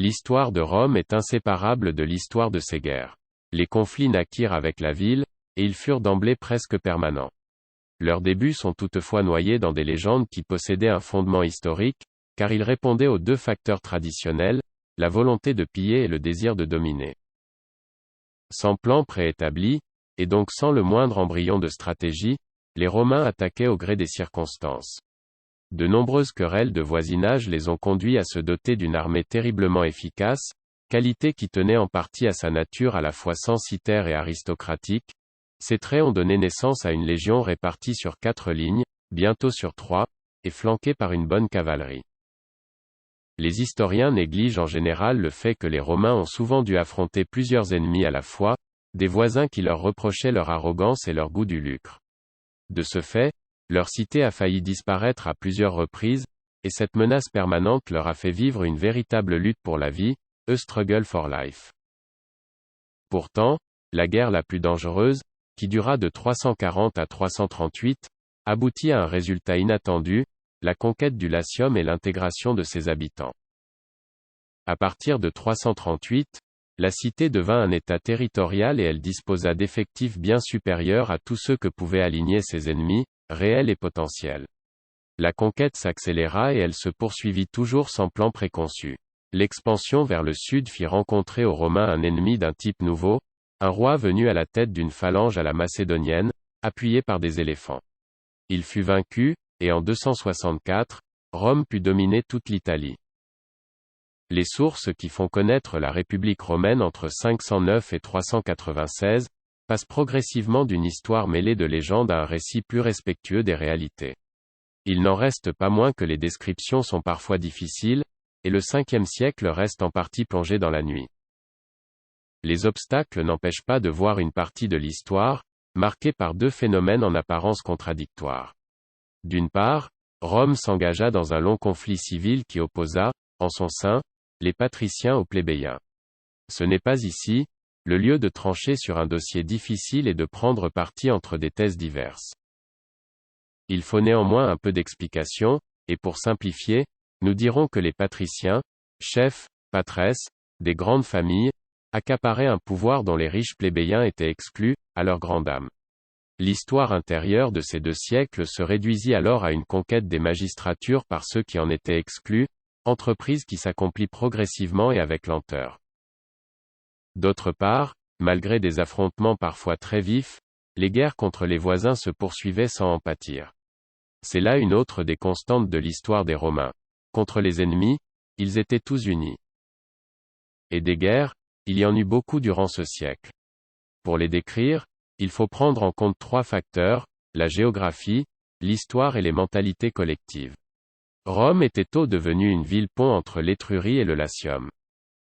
L'histoire de Rome est inséparable de l'histoire de ses guerres. Les conflits naquirent avec la ville, et ils furent d'emblée presque permanents. Leurs débuts sont toutefois noyés dans des légendes qui possédaient un fondement historique, car ils répondaient aux deux facteurs traditionnels, la volonté de piller et le désir de dominer. Sans plan préétabli, et donc sans le moindre embryon de stratégie, les Romains attaquaient au gré des circonstances. De nombreuses querelles de voisinage les ont conduits à se doter d'une armée terriblement efficace, qualité qui tenait en partie à sa nature à la fois censitaire et aristocratique. Ces traits ont donné naissance à une légion répartie sur 4 lignes, bientôt sur 3, et flanquée par une bonne cavalerie. Les historiens négligent en général le fait que les Romains ont souvent dû affronter plusieurs ennemis à la fois, des voisins qui leur reprochaient leur arrogance et leur goût du lucre. De ce fait, leur cité a failli disparaître à plusieurs reprises, et cette menace permanente leur a fait vivre une véritable lutte pour la vie, a struggle for life. Pourtant, la guerre la plus dangereuse, qui dura de 340 à 338, aboutit à un résultat inattendu, la conquête du Latium et l'intégration de ses habitants. À partir de 338, la cité devint un état territorial et elle disposa d'effectifs bien supérieurs à tous ceux que pouvaient aligner ses ennemis, réels et potentiels. La conquête s'accéléra et elle se poursuivit toujours sans plan préconçu. L'expansion vers le sud fit rencontrer aux Romains un ennemi d'un type nouveau, un roi venu à la tête d'une phalange à la macédonienne, appuyé par des éléphants. Il fut vaincu, et en 264, Rome put dominer toute l'Italie. Les sources qui font connaître la République romaine entre 509 et 396, passent progressivement d'une histoire mêlée de légendes à un récit plus respectueux des réalités. Il n'en reste pas moins que les descriptions sont parfois difficiles, et le 5e siècle reste en partie plongé dans la nuit. Les obstacles n'empêchent pas de voir une partie de l'histoire, marquée par deux phénomènes en apparence contradictoires. D'une part, Rome s'engagea dans un long conflit civil qui opposa, en son sein, les patriciens aux plébéiens. Ce n'est pas ici, le lieu de trancher sur un dossier difficile et de prendre parti entre des thèses diverses. Il faut néanmoins un peu d'explication, et pour simplifier, nous dirons que les patriciens, chefs, patresses, des grandes familles, accaparaient un pouvoir dont les riches plébéiens étaient exclus, à leur grande âme. L'histoire intérieure de ces 2 siècles se réduisit alors à une conquête des magistratures par ceux qui en étaient exclus, entreprise qui s'accomplit progressivement et avec lenteur. D'autre part, malgré des affrontements parfois très vifs, les guerres contre les voisins se poursuivaient sans en pâtir. C'est là une autre des constantes de l'histoire des Romains. Contre les ennemis, ils étaient tous unis. Et des guerres, il y en eut beaucoup durant ce siècle. Pour les décrire, il faut prendre en compte 3 facteurs, la géographie, l'histoire et les mentalités collectives. Rome était tôt devenue une ville-pont entre l'Étrurie et le Latium.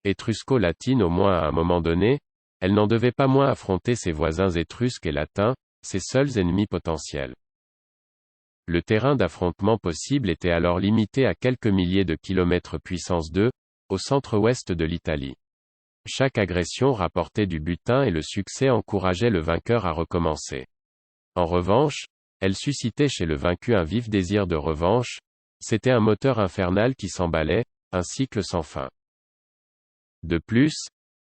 Étrusco-latine au moins à un moment donné, elle n'en devait pas moins affronter ses voisins étrusques et latins, ses seuls ennemis potentiels. Le terrain d'affrontement possible était alors limité à quelques milliers de kilomètres puissance 2, au centre-ouest de l'Italie. Chaque agression rapportait du butin et le succès encourageait le vainqueur à recommencer. En revanche, elle suscitait chez le vaincu un vif désir de revanche, c'était un moteur infernal qui s'emballait, un cycle sans fin. De plus,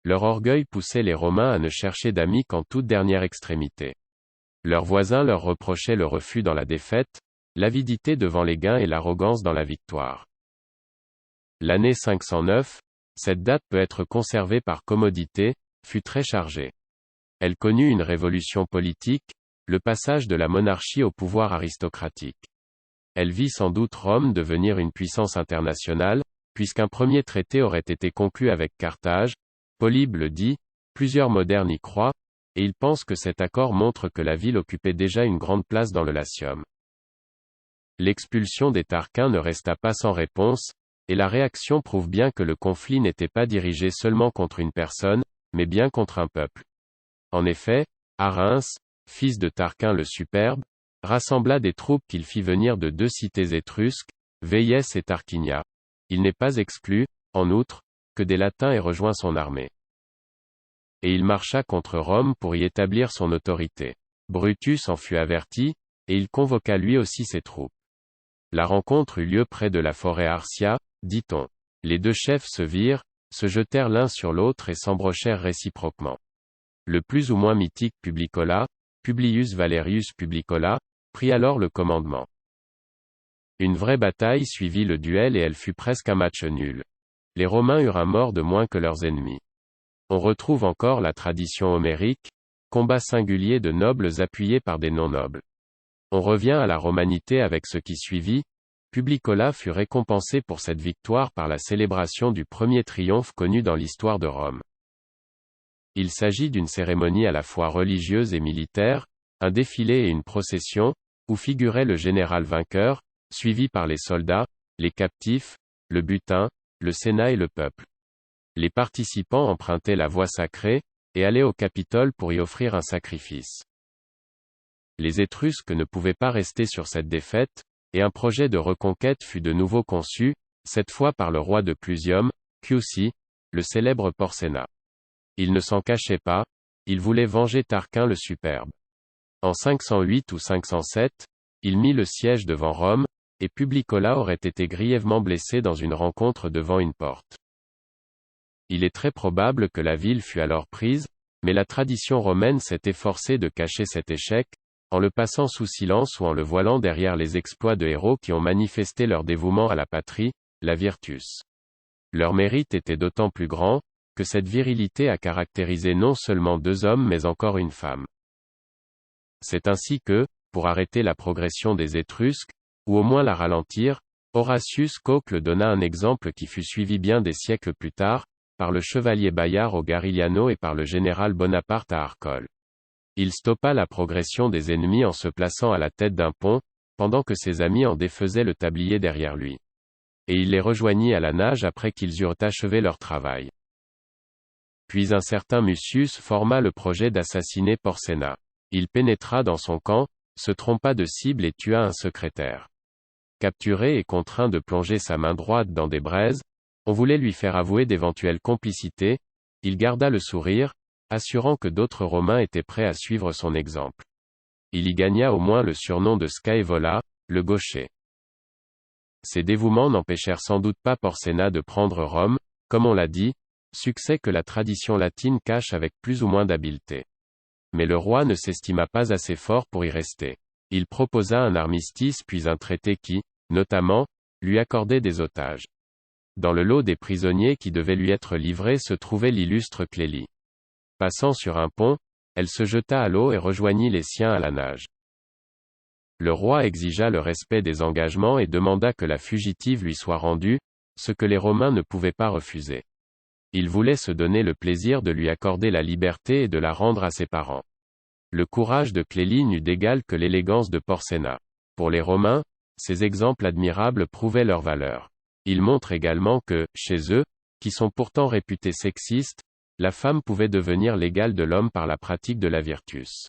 leur orgueil poussait les Romains à ne chercher d'amis qu'en toute dernière extrémité. Leurs voisins leur reprochaient le refus dans la défaite, l'avidité devant les gains et l'arrogance dans la victoire. L'année 509, cette date peut être conservée par commodité, fut très chargée. Elle connut une révolution politique, le passage de la monarchie au pouvoir aristocratique. Elle vit sans doute Rome devenir une puissance internationale, puisqu'un premier traité aurait été conclu avec Carthage, Polybe le dit, plusieurs modernes y croient, et ils pensent que cet accord montre que la ville occupait déjà une grande place dans le Latium. L'expulsion des Tarquins ne resta pas sans réponse, et la réaction prouve bien que le conflit n'était pas dirigé seulement contre une personne, mais bien contre un peuple. En effet, Arince, fils de Tarquin le Superbe, rassembla des troupes qu'il fit venir de 2 cités étrusques, Véies et Tarquinia. Il n'est pas exclu, en outre, que des Latins aient rejoint son armée. Et il marcha contre Rome pour y établir son autorité. Brutus en fut averti, et il convoqua lui aussi ses troupes. La rencontre eut lieu près de la forêt Arcia, dit-on. Les 2 chefs se virent, se jetèrent l'un sur l'autre et s'embrochèrent réciproquement. Le plus ou moins mythique Publicola, Publius Valerius Publicola, prit alors le commandement. Une vraie bataille suivit le duel et elle fut presque un match nul. Les Romains eurent un mort de moins que leurs ennemis. On retrouve encore la tradition homérique, combat singulier de nobles appuyés par des non-nobles. On revient à la romanité avec ce qui suivit. Publicola fut récompensé pour cette victoire par la célébration du premier triomphe connu dans l'histoire de Rome. Il s'agit d'une cérémonie à la fois religieuse et militaire, un défilé et une procession, où figurait le général vainqueur, suivi par les soldats, les captifs, le butin, le Sénat et le peuple. Les participants empruntaient la voie sacrée, et allaient au Capitole pour y offrir un sacrifice. Les Étrusques ne pouvaient pas rester sur cette défaite, et un projet de reconquête fut de nouveau conçu, cette fois par le roi de Clusium, Chiusi, le célèbre Porséna. Il ne s'en cachait pas, il voulait venger Tarquin le Superbe. En 508 ou 507, il mit le siège devant Rome, et Publicola aurait été grièvement blessé dans une rencontre devant une porte. Il est très probable que la ville fût alors prise, mais la tradition romaine s'est efforcée de cacher cet échec, en le passant sous silence ou en le voilant derrière les exploits de héros qui ont manifesté leur dévouement à la patrie, la virtus. Leur mérite était d'autant plus grand, que cette virilité a caractérisé non seulement 2 hommes mais encore une femme. C'est ainsi que, pour arrêter la progression des Étrusques, ou au moins la ralentir, Horatius Cocles donna un exemple qui fut suivi bien des siècles plus tard, par le chevalier Bayard au Garigliano et par le général Bonaparte à Arcole. Il stoppa la progression des ennemis en se plaçant à la tête d'un pont, pendant que ses amis en défaisaient le tablier derrière lui. Et il les rejoignit à la nage après qu'ils eurent achevé leur travail. Puis un certain Mucius forma le projet d'assassiner Porséna. Il pénétra dans son camp, se trompa de cible et tua un secrétaire. Capturé et contraint de plonger sa main droite dans des braises, on voulait lui faire avouer d'éventuelles complicités, il garda le sourire, assurant que d'autres Romains étaient prêts à suivre son exemple. Il y gagna au moins le surnom de Scaevola, le gaucher. Ces dévouements n'empêchèrent sans doute pas Porséna de prendre Rome, comme on l'a dit, succès que la tradition latine cache avec plus ou moins d'habileté. Mais le roi ne s'estima pas assez fort pour y rester. Il proposa un armistice puis un traité qui, notamment, lui accordait des otages. Dans le lot des prisonniers qui devaient lui être livrés se trouvait l'illustre Clélie. Passant sur un pont, elle se jeta à l'eau et rejoignit les siens à la nage. Le roi exigea le respect des engagements et demanda que la fugitive lui soit rendue, ce que les Romains ne pouvaient pas refuser. Il voulait se donner le plaisir de lui accorder la liberté et de la rendre à ses parents. Le courage de Clélie n'eut d'égal que l'élégance de Porséna. Pour les Romains, ces exemples admirables prouvaient leur valeur. Ils montrent également que, chez eux, qui sont pourtant réputés sexistes, la femme pouvait devenir l'égale de l'homme par la pratique de la virtus.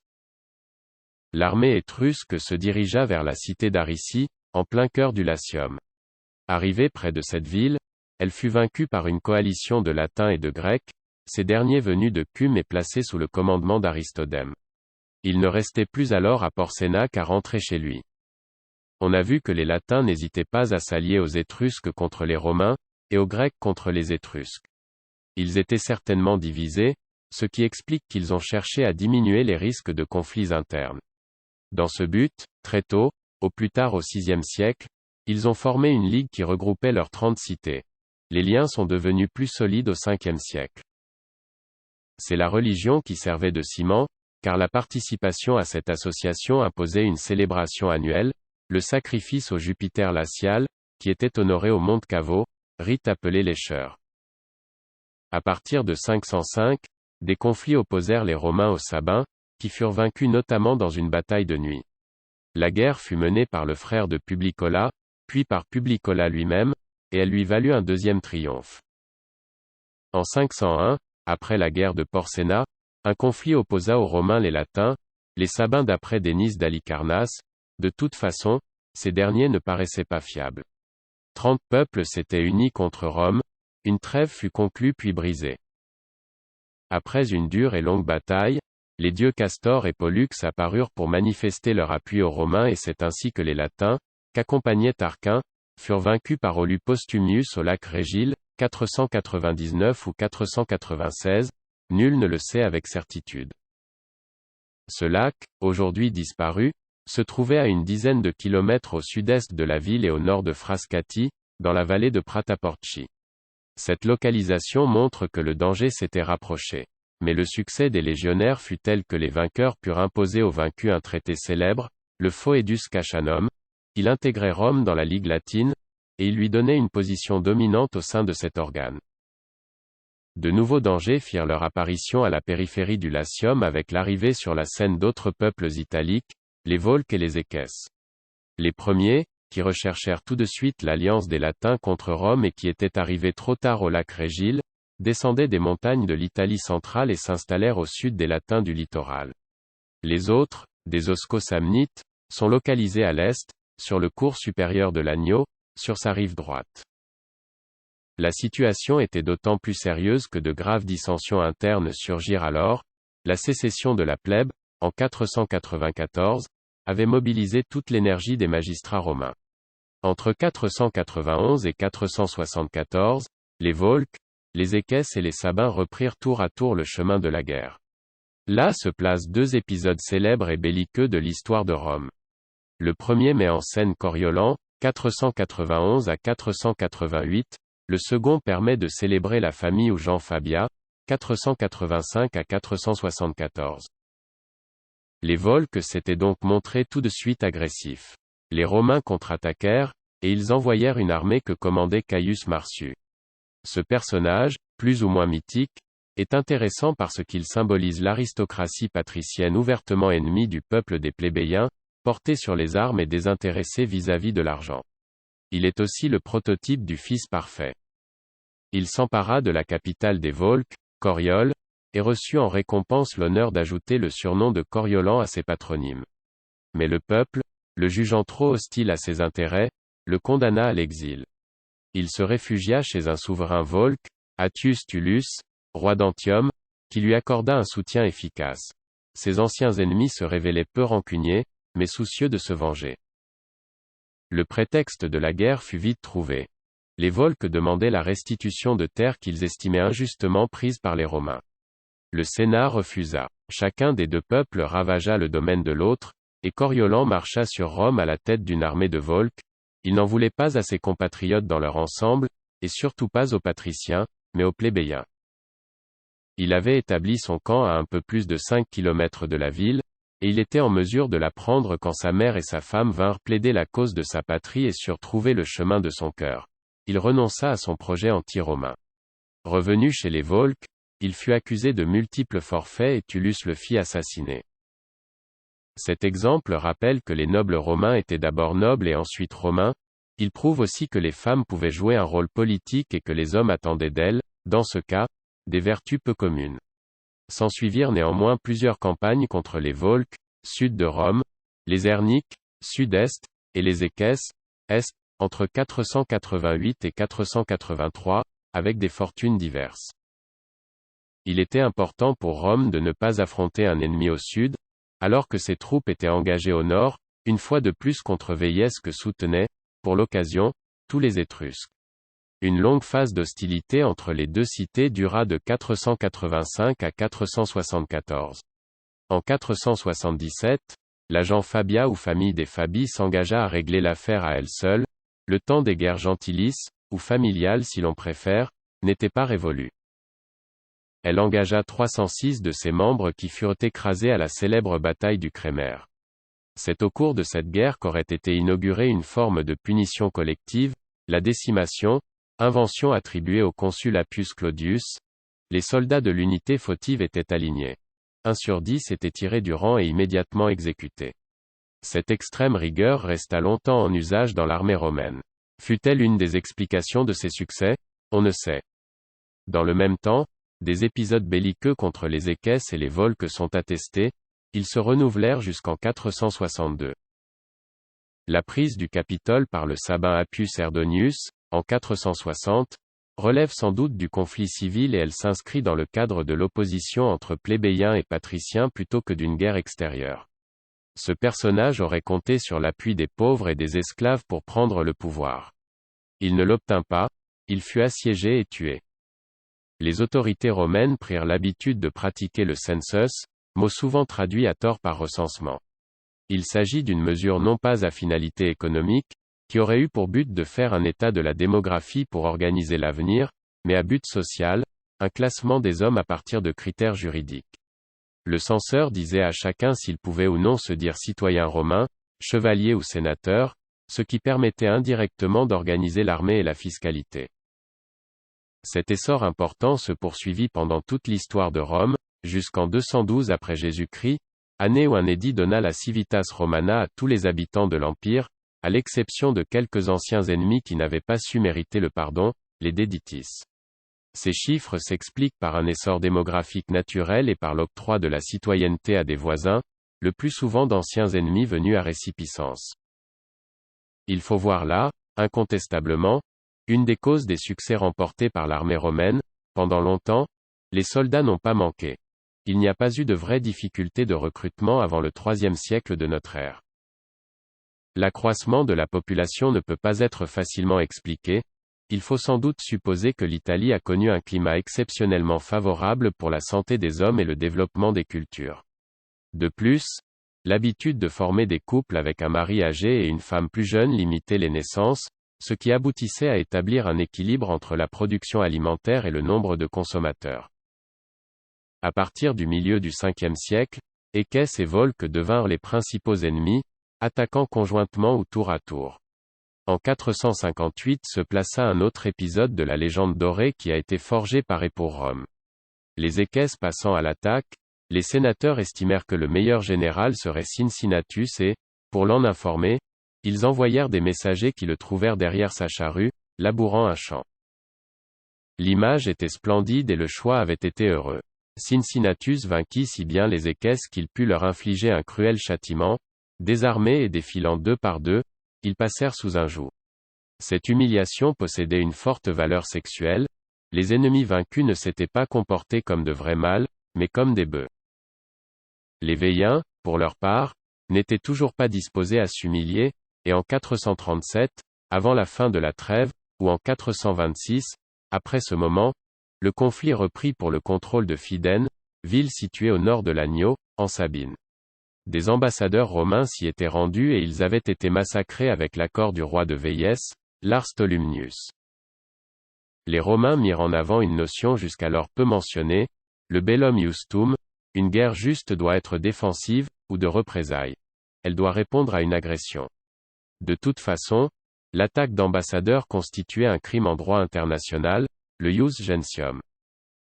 L'armée étrusque se dirigea vers la cité d'Aricie, en plein cœur du Latium. Arrivée près de cette ville, elle fut vaincue par une coalition de Latins et de Grecs, ces derniers venus de Cume et placés sous le commandement d'Aristodème. Il ne restait plus alors à Porséna qu'à rentrer chez lui. On a vu que les Latins n'hésitaient pas à s'allier aux Étrusques contre les Romains, et aux Grecs contre les Étrusques. Ils étaient certainement divisés, ce qui explique qu'ils ont cherché à diminuer les risques de conflits internes. Dans ce but, très tôt, au plus tard au VIe siècle, ils ont formé une ligue qui regroupait leurs 30 cités. Les liens sont devenus plus solides au Ve siècle. C'est la religion qui servait de ciment, car la participation à cette association imposait une célébration annuelle, le sacrifice au Jupiter Lacial, qui était honoré au Monte Cavo, rite appelé l'écheur. À partir de 505, des conflits opposèrent les Romains aux Sabins, qui furent vaincus notamment dans une bataille de nuit. La guerre fut menée par le frère de Publicola, puis par Publicola lui-même, et elle lui valut un deuxième triomphe. En 501, après la guerre de Porséna, un conflit opposa aux Romains les Latins, les Sabins d'après Denis d'Halicarnasse. De toute façon, ces derniers ne paraissaient pas fiables. 30 peuples s'étaient unis contre Rome, une trêve fut conclue puis brisée. Après une dure et longue bataille, les dieux Castor et Pollux apparurent pour manifester leur appui aux Romains et c'est ainsi que les Latins, qu'accompagnait Tarquin, furent vaincus par Aulus Postumius au lac Régil, 499 ou 496, nul ne le sait avec certitude. Ce lac, aujourd'hui disparu, se trouvait à une dizaine de kilomètres au sud-est de la ville et au nord de Frascati, dans la vallée de Prataporci. Cette localisation montre que le danger s'était rapproché. Mais le succès des légionnaires fut tel que les vainqueurs purent imposer aux vaincus un traité célèbre, le Foedus Cachanum. Il intégrait Rome dans la Ligue latine, et il lui donnait une position dominante au sein de cet organe. De nouveaux dangers firent leur apparition à la périphérie du Latium avec l'arrivée sur la scène d'autres peuples italiques, les Volsques et les Équesses. Les premiers, qui recherchèrent tout de suite l'alliance des Latins contre Rome et qui étaient arrivés trop tard au lac Régile, descendaient des montagnes de l'Italie centrale et s'installèrent au sud des Latins du littoral. Les autres, des Osco-Samnites, sont localisés à l'est, sur le cours supérieur de l'Agno, sur sa rive droite. La situation était d'autant plus sérieuse que de graves dissensions internes surgirent alors. La sécession de la plèbe, en 494, avait mobilisé toute l'énergie des magistrats romains. Entre 491 et 474, les Volsques, les Équesses et les Sabins reprirent tour à tour le chemin de la guerre. Là se placent deux épisodes célèbres et belliqueux de l'histoire de Rome. Le premier met en scène Coriolan, 491 à 488, le second permet de célébrer la famille ou Jean Fabia, 485 à 474. Les Volsques s'étaient donc montrés tout de suite agressifs. Les Romains contre-attaquèrent, et ils envoyèrent une armée que commandait Caius Marcius. Ce personnage, plus ou moins mythique, est intéressant parce qu'il symbolise l'aristocratie patricienne ouvertement ennemie du peuple des plébéiens, portée sur les armes et désintéressée vis-à-vis de l'argent. Il est aussi le prototype du fils parfait. Il s'empara de la capitale des Volsques, Coriol, et reçut en récompense l'honneur d'ajouter le surnom de Coriolan à ses patronymes. Mais le peuple, le jugeant trop hostile à ses intérêts, le condamna à l'exil. Il se réfugia chez un souverain volsque, Attius Tullus, roi d'Antium, qui lui accorda un soutien efficace. Ses anciens ennemis se révélaient peu rancuniers, mais soucieux de se venger. Le prétexte de la guerre fut vite trouvé. Les Volsques demandaient la restitution de terres qu'ils estimaient injustement prises par les Romains. Le Sénat refusa. Chacun des deux peuples ravagea le domaine de l'autre, et Coriolan marcha sur Rome à la tête d'une armée de Volsques. Il n'en voulait pas à ses compatriotes dans leur ensemble, et surtout pas aux patriciens, mais aux plébéiens. Il avait établi son camp à un peu plus de 5 kilomètres de la ville, et il était en mesure de la prendre quand sa mère et sa femme vinrent plaider la cause de sa patrie et surent trouver le chemin de son cœur. Il renonça à son projet anti-romain. Revenu chez les Volsques, il fut accusé de multiples forfaits et Tullus le fit assassiner. Cet exemple rappelle que les nobles romains étaient d'abord nobles et ensuite romains. Il prouve aussi que les femmes pouvaient jouer un rôle politique et que les hommes attendaient d'elles, dans ce cas, des vertus peu communes. S'ensuivirent néanmoins plusieurs campagnes contre les Volsques, sud de Rome, les Herniques, sud-est, et les Équesses, est, entre 488 et 483, avec des fortunes diverses. Il était important pour Rome de ne pas affronter un ennemi au sud, alors que ses troupes étaient engagées au nord, une fois de plus contre Véies que soutenaient, pour l'occasion, tous les Étrusques. Une longue phase d'hostilité entre les deux cités dura de 485 à 474. En 477, l'agent Fabia ou famille des Fabii s'engagea à régler l'affaire à elle seule. Le temps des guerres gentilices, ou familiales si l'on préfère, n'était pas révolu. Elle engagea 306 de ses membres qui furent écrasés à la célèbre bataille du Crémère. C'est au cours de cette guerre qu'aurait été inaugurée une forme de punition collective, la décimation, invention attribuée au consul Appius Claudius. Les soldats de l'unité fautive étaient alignés. 1 sur 10 était tiré du rang et immédiatement exécuté. Cette extrême rigueur resta longtemps en usage dans l'armée romaine. Fut-elle une des explications de ses succès? On ne sait. Dans le même temps, des épisodes belliqueux contre les Équesses et les Volsques sont attestés. Ils se renouvelèrent jusqu'en 462. La prise du Capitole par le Sabin Appius Erdonius, en 460, relève sans doute du conflit civil et elle s'inscrit dans le cadre de l'opposition entre plébéiens et patriciens plutôt que d'une guerre extérieure. Ce personnage aurait compté sur l'appui des pauvres et des esclaves pour prendre le pouvoir. Il ne l'obtint pas, il fut assiégé et tué. Les autorités romaines prirent l'habitude de pratiquer le census, mot souvent traduit à tort par recensement. Il s'agit d'une mesure non pas à finalité économique, qui aurait eu pour but de faire un état de la démographie pour organiser l'avenir, mais à but social, un classement des hommes à partir de critères juridiques. Le censeur disait à chacun s'il pouvait ou non se dire citoyen romain, chevalier ou sénateur, ce qui permettait indirectement d'organiser l'armée et la fiscalité. Cet essor important se poursuivit pendant toute l'histoire de Rome, jusqu'en 212 après Jésus-Christ, année où un édit donna la civitas romana à tous les habitants de l'Empire, à l'exception de quelques anciens ennemis qui n'avaient pas su mériter le pardon, les deditis. Ces chiffres s'expliquent par un essor démographique naturel et par l'octroi de la citoyenneté à des voisins, le plus souvent d'anciens ennemis venus à résipiscence. Il faut voir là, incontestablement, une des causes des succès remportés par l'armée romaine. Pendant longtemps, les soldats n'ont pas manqué. Il n'y a pas eu de vraies difficultés de recrutement avant le IIIe siècle de notre ère. L'accroissement de la population ne peut pas être facilement expliqué. Il faut sans doute supposer que l'Italie a connu un climat exceptionnellement favorable pour la santé des hommes et le développement des cultures. De plus, l'habitude de former des couples avec un mari âgé et une femme plus jeune limitait les naissances, ce qui aboutissait à établir un équilibre entre la production alimentaire et le nombre de consommateurs. À partir du milieu du Ve siècle, Équès et Volques devinrent les principaux ennemis, attaquant conjointement ou tour à tour. En 458 se plaça un autre épisode de la légende dorée qui a été forgé par et pour Rome. Les Équès passant à l'attaque, les sénateurs estimèrent que le meilleur général serait Cincinnatus et, pour l'en informer, ils envoyèrent des messagers qui le trouvèrent derrière sa charrue, labourant un champ. L'image était splendide et le choix avait été heureux. Cincinnatus vainquit si bien les Équès qu'il put leur infliger un cruel châtiment. Désarmés et défilant deux par deux, ils passèrent sous un joug. Cette humiliation possédait une forte valeur sexuelle. Les ennemis vaincus ne s'étaient pas comportés comme de vrais mâles, mais comme des bœufs. Les Véiens, pour leur part, n'étaient toujours pas disposés à s'humilier, et en 437, avant la fin de la trêve, ou en 426, après ce moment, le conflit reprit pour le contrôle de Fidène, ville située au nord de l'Agnio, en Sabine. Des ambassadeurs romains s'y étaient rendus et ils avaient été massacrés avec l'accord du roi de Véiès, Lars Tolumnius. Les Romains mirent en avant une notion jusqu'alors peu mentionnée, le bellum iustum. Une guerre juste doit être défensive, ou de représailles. Elle doit répondre à une agression. De toute façon, l'attaque d'ambassadeurs constituait un crime en droit international, le ius gentium.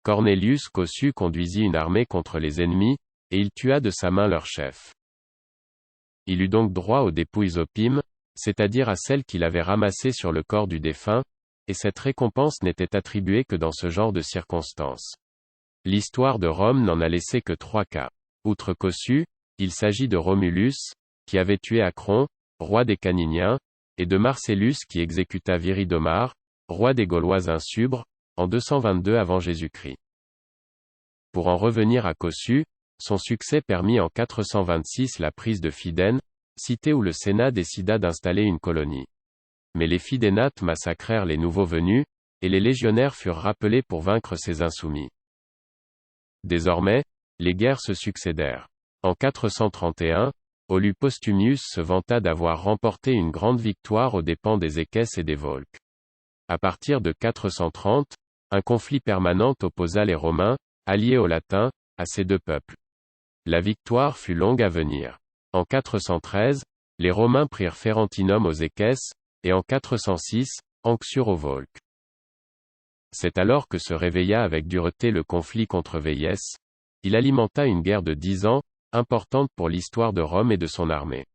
Cornelius Cossu conduisit une armée contre les ennemis, et il tua de sa main leur chef. Il eut donc droit aux dépouilles opimes, c'est-à-dire à celles qu'il avait ramassées sur le corps du défunt, et cette récompense n'était attribuée que dans ce genre de circonstances. L'histoire de Rome n'en a laissé que 3 cas. Outre Cossu, il s'agit de Romulus, qui avait tué Acron, roi des Caniniens, et de Marcellus qui exécuta Viridomar, roi des Gaulois insubres, en 222 avant Jésus-Christ. Pour en revenir à Cossu, son succès permit en 426 la prise de Fidène, cité où le Sénat décida d'installer une colonie. Mais les Fidénates massacrèrent les nouveaux venus, et les légionnaires furent rappelés pour vaincre ces insoumis. Désormais, les guerres se succédèrent. En 431, Aulus Postumius se vanta d'avoir remporté une grande victoire aux dépens des Équès et des Volques. À partir de 430, un conflit permanent opposa les Romains, alliés aux Latins, à ces deux peuples. La victoire fut longue à venir. En 413, les Romains prirent Ferentinum aux Équès, et en 406, Anxur aux Volques. C'est alors que se réveilla avec dureté le conflit contre Véiès. Il alimenta une guerre de 10 ans, importante pour l'histoire de Rome et de son armée.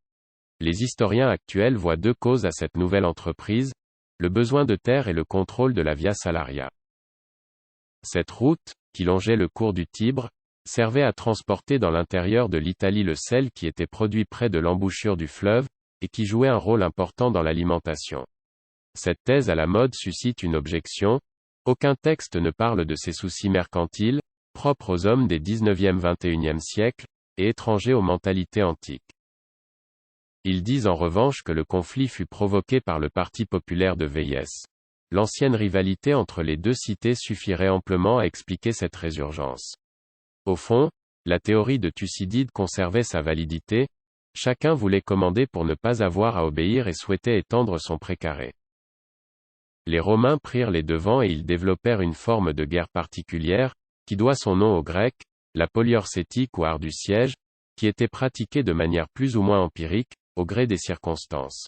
Les historiens actuels voient 2 causes à cette nouvelle entreprise, le besoin de terre et le contrôle de la Via Salaria. Cette route, qui longeait le cours du Tibre, servait à transporter dans l'intérieur de l'Italie le sel qui était produit près de l'embouchure du fleuve, et qui jouait un rôle important dans l'alimentation. Cette thèse à la mode suscite une objection. Aucun texte ne parle de ces soucis mercantiles, propres aux hommes des 19e-21e siècles, et étrangers aux mentalités antiques. Ils disent en revanche que le conflit fut provoqué par le parti populaire de Véiès. l'ancienne rivalité entre les deux cités suffirait amplement à expliquer cette résurgence. Au fond, la théorie de Thucydide conservait sa validité, chacun voulait commander pour ne pas avoir à obéir et souhaitait étendre son précaré. Les Romains prirent les devants et ils développèrent une forme de guerre particulière, qui doit son nom aux Grecs, la poliorcétique ou art du siège, qui était pratiquée de manière plus ou moins empirique, au gré des circonstances.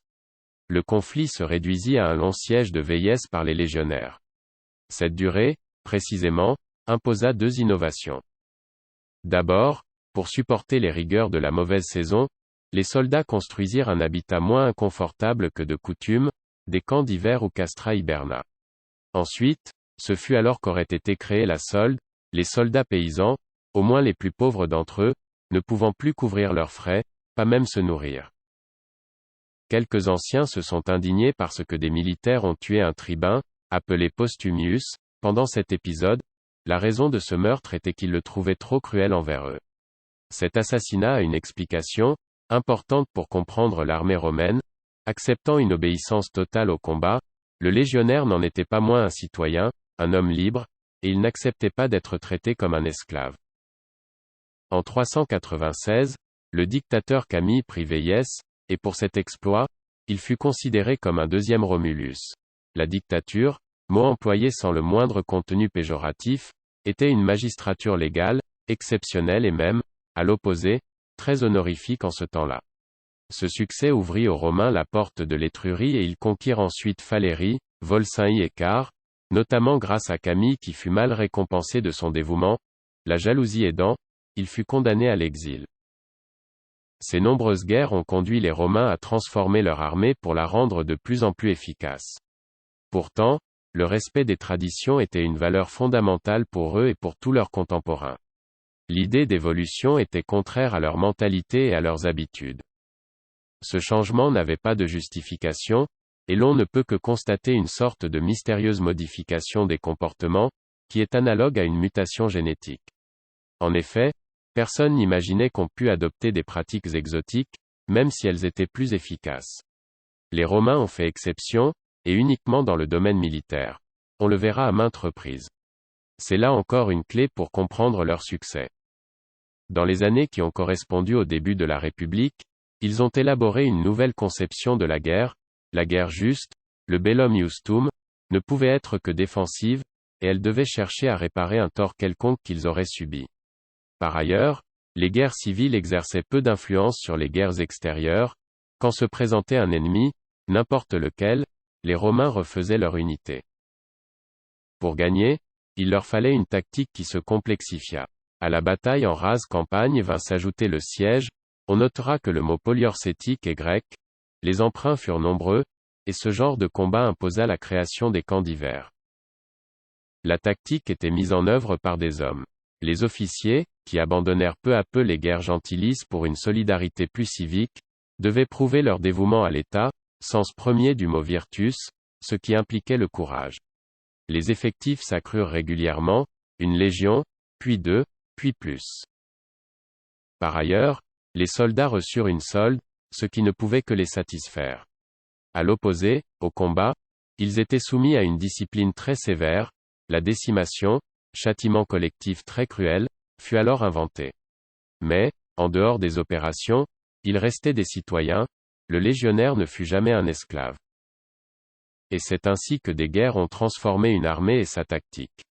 Le conflit se réduisit à un long siège de Véies par les légionnaires. Cette durée, précisément, imposa deux innovations. D'abord, pour supporter les rigueurs de la mauvaise saison, les soldats construisirent un habitat moins inconfortable que de coutume, des camps d'hiver ou castra hiberna. Ensuite, ce fut alors qu'aurait été créée la solde, les soldats paysans, au moins les plus pauvres d'entre eux, ne pouvant plus couvrir leurs frais, pas même se nourrir. Quelques anciens se sont indignés parce que des militaires ont tué un tribun, appelé Postumius, pendant cet épisode. La raison de ce meurtre était qu'ils le trouvaient trop cruel envers eux. Cet assassinat a une explication, importante pour comprendre l'armée romaine. Acceptant une obéissance totale au combat, le légionnaire n'en était pas moins un citoyen, un homme libre, et il n'acceptait pas d'être traité comme un esclave. En 396, le dictateur Camille prit Véies, et pour cet exploit, il fut considéré comme un deuxième Romulus. La dictature, mot employé sans le moindre contenu péjoratif, était une magistrature légale, exceptionnelle et même, à l'opposé, très honorifique en ce temps-là. Ce succès ouvrit aux Romains la porte de l'Étrurie et ils conquirent ensuite Falérie, Volsingie et Quart, notamment grâce à Camille qui fut mal récompensé de son dévouement. La jalousie aidant, il fut condamné à l'exil. Ces nombreuses guerres ont conduit les Romains à transformer leur armée pour la rendre de plus en plus efficace. Pourtant, le respect des traditions était une valeur fondamentale pour eux et pour tous leurs contemporains. L'idée d'évolution était contraire à leur mentalité et à leurs habitudes. Ce changement n'avait pas de justification, et l'on ne peut que constater une sorte de mystérieuse modification des comportements, qui est analogue à une mutation génétique. En effet, personne n'imaginait qu'on pût adopter des pratiques exotiques, même si elles étaient plus efficaces. Les Romains ont fait exception, et uniquement dans le domaine militaire. On le verra à maintes reprises. C'est là encore une clé pour comprendre leur succès. Dans les années qui ont correspondu au début de la République, ils ont élaboré une nouvelle conception de la guerre juste, le bellum justum, ne pouvait être que défensive, et elle devait chercher à réparer un tort quelconque qu'ils auraient subi. Par ailleurs, les guerres civiles exerçaient peu d'influence sur les guerres extérieures. Quand se présentait un ennemi, n'importe lequel, les Romains refaisaient leur unité. Pour gagner, il leur fallait une tactique qui se complexifia. À la bataille en rase campagne vint s'ajouter le siège. On notera que le mot poliorcétique est grec. Les emprunts furent nombreux, et ce genre de combat imposa la création des camps d'hiver. La tactique était mise en œuvre par des hommes. Les officiers, qui abandonnèrent peu à peu les guerres gentilices pour une solidarité plus civique, devaient prouver leur dévouement à l'État, sens premier du mot virtus, ce qui impliquait le courage. Les effectifs s'accrurent régulièrement, une légion, puis deux, puis plus. Par ailleurs, les soldats reçurent une solde, ce qui ne pouvait que les satisfaire. À l'opposé, au combat, ils étaient soumis à une discipline très sévère. La décimation, châtiment collectif très cruel, fut alors inventé. Mais, en dehors des opérations, ils restaient des citoyens. Le légionnaire ne fut jamais un esclave. Et c'est ainsi que des guerres ont transformé une armée et sa tactique.